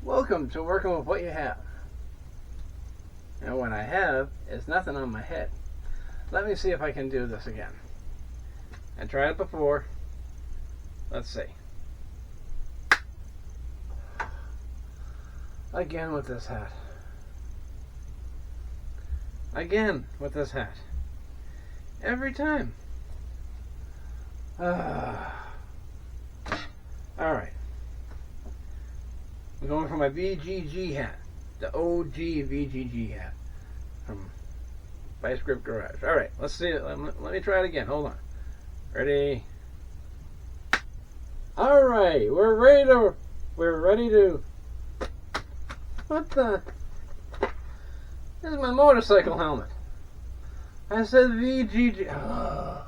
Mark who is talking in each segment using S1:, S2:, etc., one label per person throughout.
S1: Welcome to working with what you have. And what I have is nothing on my head. Let me see if I can do this again. I tried it before. Let's see. Again with this hat. Again with this hat. Every time. Alright. I'm going for my VGG hat. The OG VGG hat. From Vice Grip Garage. Alright, let's see it. Let me try it again. Hold on. Ready? Alright, we're ready to what the? This is my motorcycle helmet. I said VGG. Oh.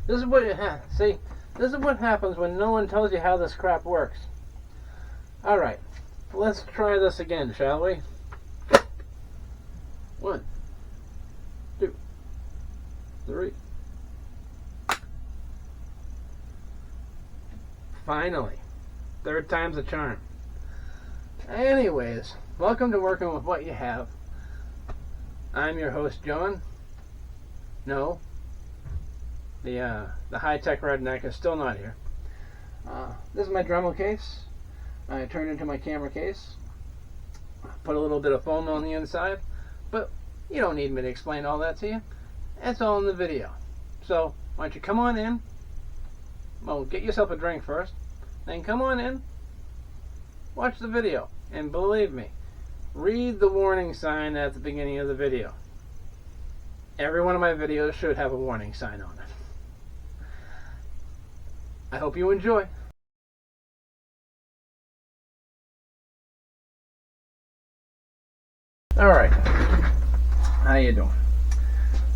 S1: This is what you have. See, this is what happens when no one tells you how this crap works. Alright, let's try this again, shall we? 1, 2, 3. Finally. Third time's a charm. Anyways, welcome to Working with What You Have. I'm your host, John. No. The high-tech redneck is still not here. This is my Dremel case. I turned into my camera case. Put a little bit of foam on the inside. But you don't need me to explain all that to you. It's all in the video. So, why don't you come on in. Well, get yourself a drink first. Then come on in. Watch the video. And believe me, read the warning sign at the beginning of the video. Every one of my videos should have a warning sign on it. I hope you enjoy. Alright, how you doing?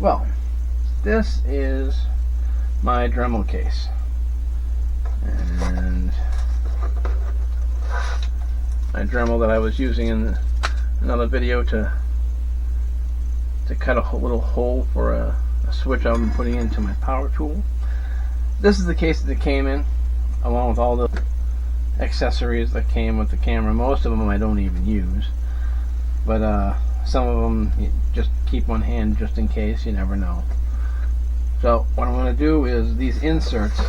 S1: Well, this is my Dremel case. And my Dremel that I was using in another video to cut a little hole for a switch I've been putting into my power tool. This is the case that it came in, along with all the accessories that came with the camera. Most of them I don't even use, but some of them you just keep on hand just in case, you never know. So what I'm going to do is these inserts,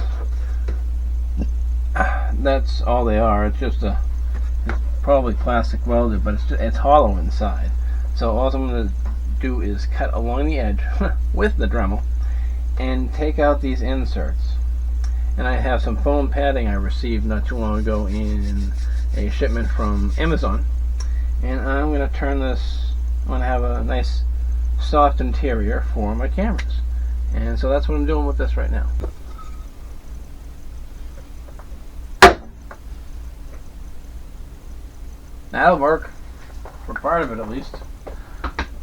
S1: that's all they are. It's just it's probably plastic welded, but it's hollow inside. So all I'm going to do is cut along the edge with the Dremel and take out these inserts. And I have some foam padding I received not too long ago in a shipment from Amazon. And I'm going to turn this, I'm going to have a nice soft interior for my cameras. And so that's what I'm doing with this right now. That'll work, for part of it at least.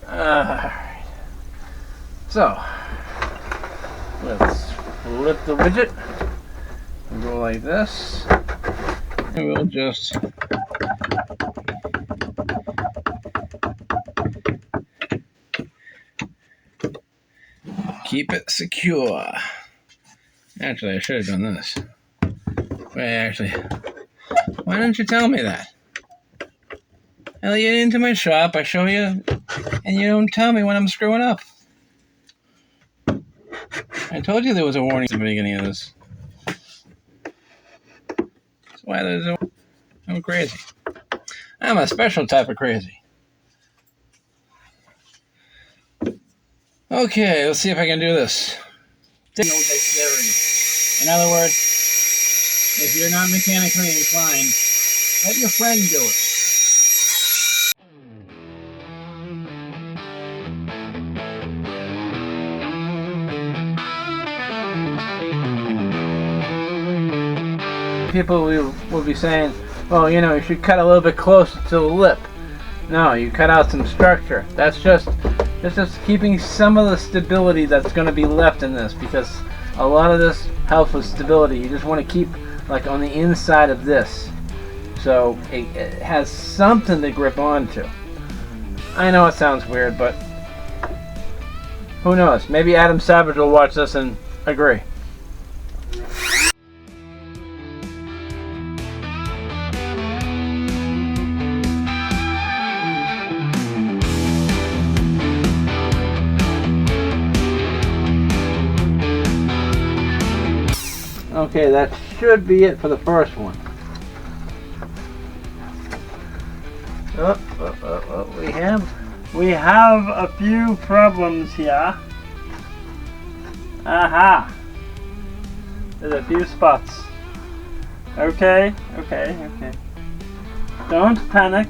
S1: Alright. So, let's flip the widget and go like this. And we'll just keep it secure. Actually, I should have done this. Wait, actually, why didn't you tell me that? I let you into my shop, I show you, and you don't tell me when I'm screwing up. I told you there was a warning at the beginning of this. That's why there's a... I'm crazy. I'm a special type of crazy. Okay, let's see if I can do this. No dexterity. In other words, if you're not mechanically inclined, let your friend do it. People will be saying, well, you know, you should cut a little bit closer to the lip. No, you cut out some structure. That's just keeping some of the stability that's going to be left in this, because a lot of this helps with stability. You just want to keep like on the inside of this, so it has something to grip onto. I know it sounds weird, but who knows? Maybe Adam Savage will watch this and agree. Okay, that should be it for the first one. We have a few problems here. Aha! There's a few spots. Okay. Don't panic.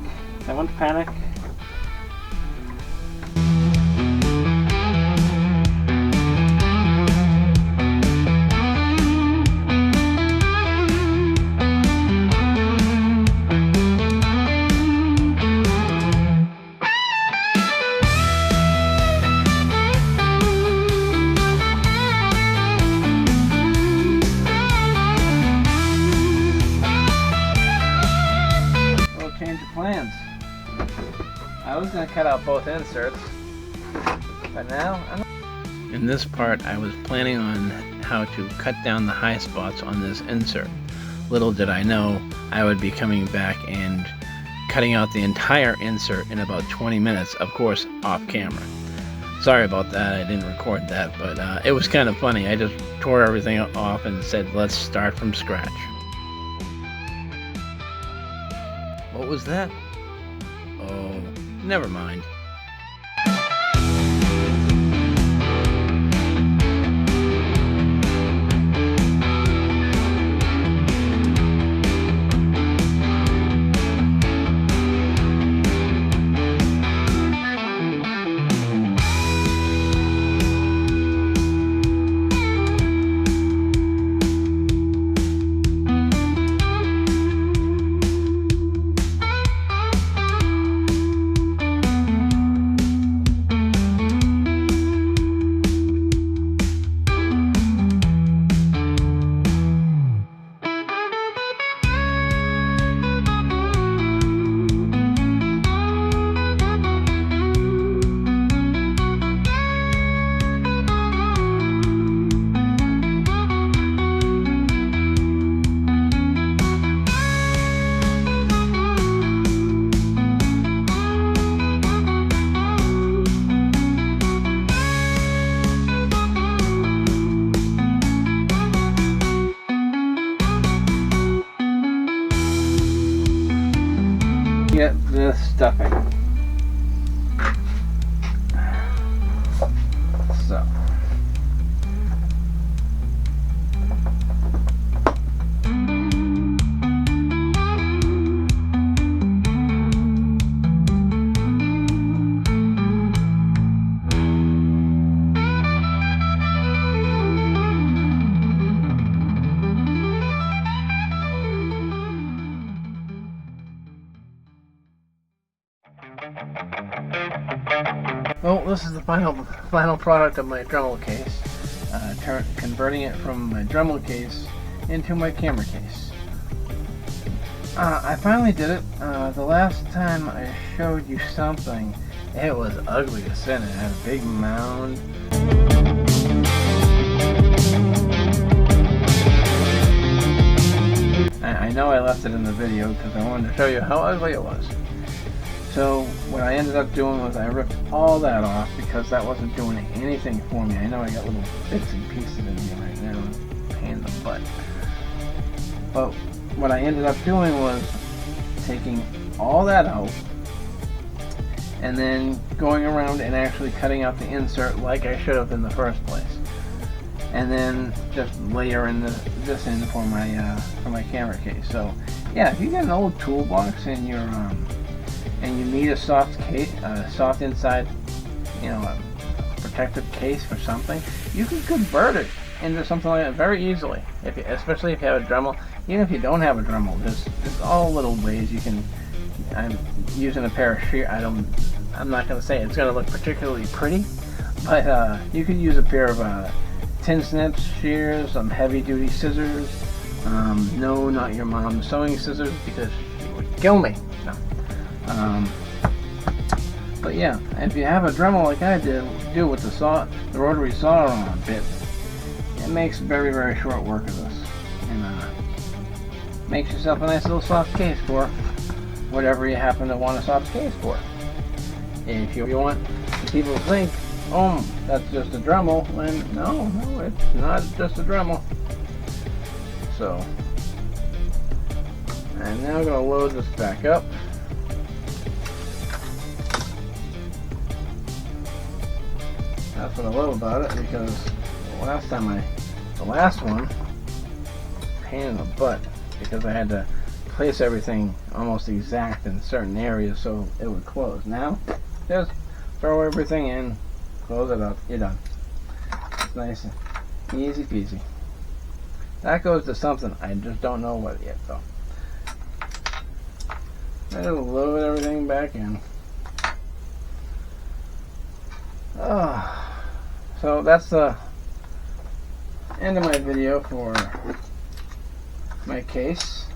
S1: Plans. I was going to cut out both inserts, but now in this part I was planning on how to cut down the high spots on this insert. Little did I know I would be coming back and cutting out the entire insert in about 20 minutes, of course off camera. Sorry about that, I didn't record that, but it was kind of funny. I just tore everything off and said let's start from scratch. What was that? Oh, never mind. Get this stuffing. So. Well, this is the final product of my Dremel case. Converting it from my Dremel case into my camera case. I finally did it. The last time I showed you something, it was ugly to sit in. It had a big mound. I know I left it in the video because I wanted to show you how ugly it was. So what I ended up doing was I ripped all that off because that wasn't doing anything for me. I know I got little bits and pieces in here right now, pain in the butt. But what I ended up doing was taking all that out and then going around and actually cutting out the insert like I should have in the first place. And then just layering this in for my camera case. So yeah, if you got an old toolbox and you're and you need a soft case, soft inside, a protective case for something, you can convert it into something like that very easily. Especially if you have a Dremel. Even if you don't have a Dremel, there's all little ways you can. I'm using a pair of shears. I'm not going to say it's going to look particularly pretty, but you could use a pair of tin snips, shears, some heavy-duty scissors. No, not your mom's sewing scissors because she would kill me. No. But yeah, if you have a Dremel like I do with the rotary saw on bit, it makes very, very short work of this, and makes yourself a nice little soft case for whatever you happen to want a soft case for. If you want people to think, oh, that's just a Dremel, then no, it's not just a Dremel. So I'm now going to load this back up. That's what I love about it, because the last one, pain in the butt, because I had to place everything almost exact in certain areas so it would close. Now, just throw everything in, close it up, you're done. It's nice and easy peasy. That goes to something, I just don't know what yet though. I'll load everything back in. So that's the end of my video for my case.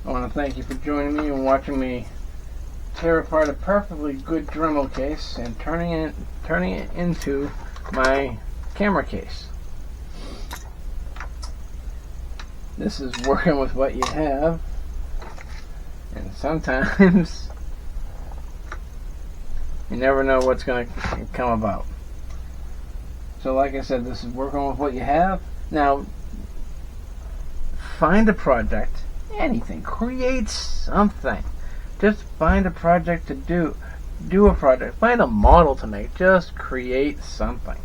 S1: I want to thank you for joining me and watching me tear apart a perfectly good Dremel case and turning it into my camera case. This is working with what you have, and sometimes you never know what's going to come about. So like I said, this is working with what you have. Now, find a project, anything, create something. Just find a project to do a project, find a model to make, just create something.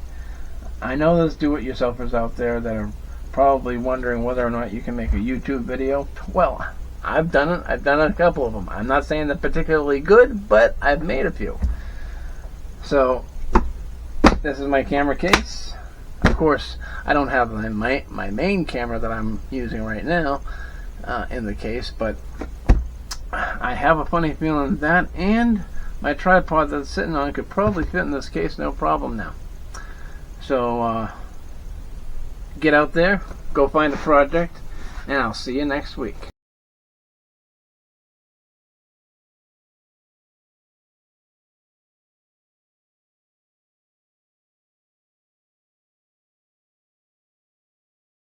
S1: I know there's do-it-yourselfers out there that are probably wondering whether or not you can make a YouTube video. Well, I've done it. I've done a couple of them. I'm not saying they're particularly good, but I've made a few. So this is my camera case. Of course, I don't have my main camera that I'm using right now in the case, but I have a funny feeling that and my tripod that's sitting on could probably fit in this case no problem now. So get out there, go find a project, and I'll see you next week.